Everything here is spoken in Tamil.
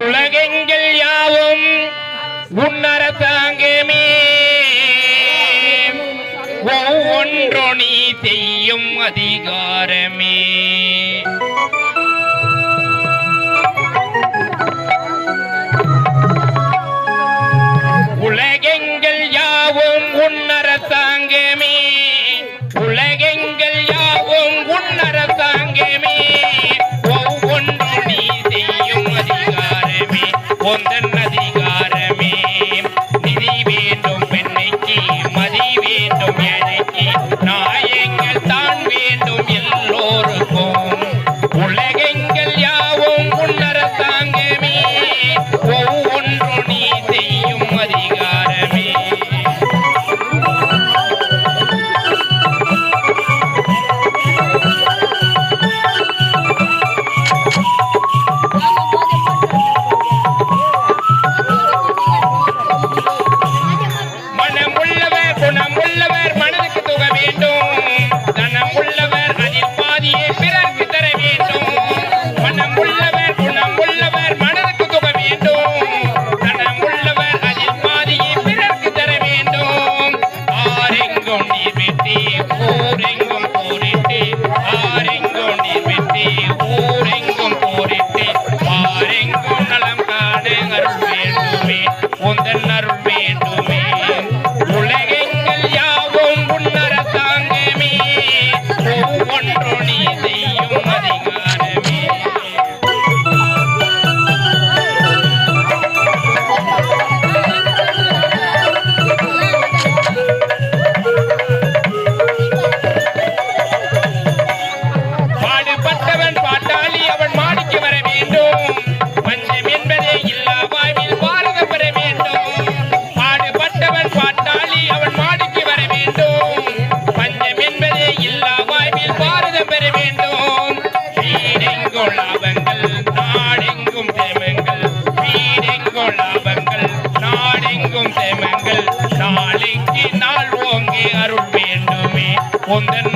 உலகெங்கள் யாவும் உன்னரசாங்கமே ஒவ்வொன்றோ நீ செய்யும் அதிகாரமே. உலகெங்கள் யாவும் உன்னரசாங்கமே உலகெங்கள் யாவும் உன்னரசாங்கமே ஒவ்வொன்றோ நீ செய்யும் அதிகாரமே. ஒன்றன் அதிகாரமே நிதி வேண்டும் பெண்ணைக்கு மதி வேண்டும் எனக்கு நாயங்கள் தான் வேண்டும் எல்லோருக்கும். உலகெங்கள் யாவும் உன்னரசாங்கமே ஒவ்வொன்றோ நீ செய்யும் அதிகாரமே. குணமுள்ளவர் மனதுக்கு துக வேண்டும் தனமுள்ளவர் அதில் பாதியை பிறர்க்கு தர வேண்டும். மனமுள்ளவர் குணமுள்ளவர் மனதுக்கு துக வேண்டும் தனமுள்ளவர் அதில் பாதியை பிறர்க்கு தர வேண்டும். ஆரெங்கும் நீர் விட்டு ஊரெங்கும் போரிட்டு ஆரெங்கும் நீர் விட்டு ஊரெங்கும் போரிட்டு ஆரெங்கும் நலம் காண அருள் வேண்டுமே உந்தன் அருள் வேண்டுமே. உலகெங்கள் யாவும் உன்னரசாங்கமே ஒவ்வொன்றோ நீ செய்யும் அதிகாரமே. பாடுபட்டவன் பாட்டாளி அவன் மாடிக்கு வர வேண்டும் பஞ்சம் என்பதே இல்லா வாழ்வில் பாரதம் பெற வேண்டும். பாடுபட்டவன் பாட்டாளி அவன் மாடிக்கு வர வேண்டும் பஞ்சம் என்பதே இல்லா வாழ்வில் பாரதம் பெற வேண்டும். வீடெங்கும் லாபங்கள் நாடெங்கும் தேமங்கள் வீடெங்கும் லாபங்கள் நாடெங்கும் தேமங்கள் நாளைக்கு நாள் ஓங்கே அருள் வேண்டுமே உந்தன்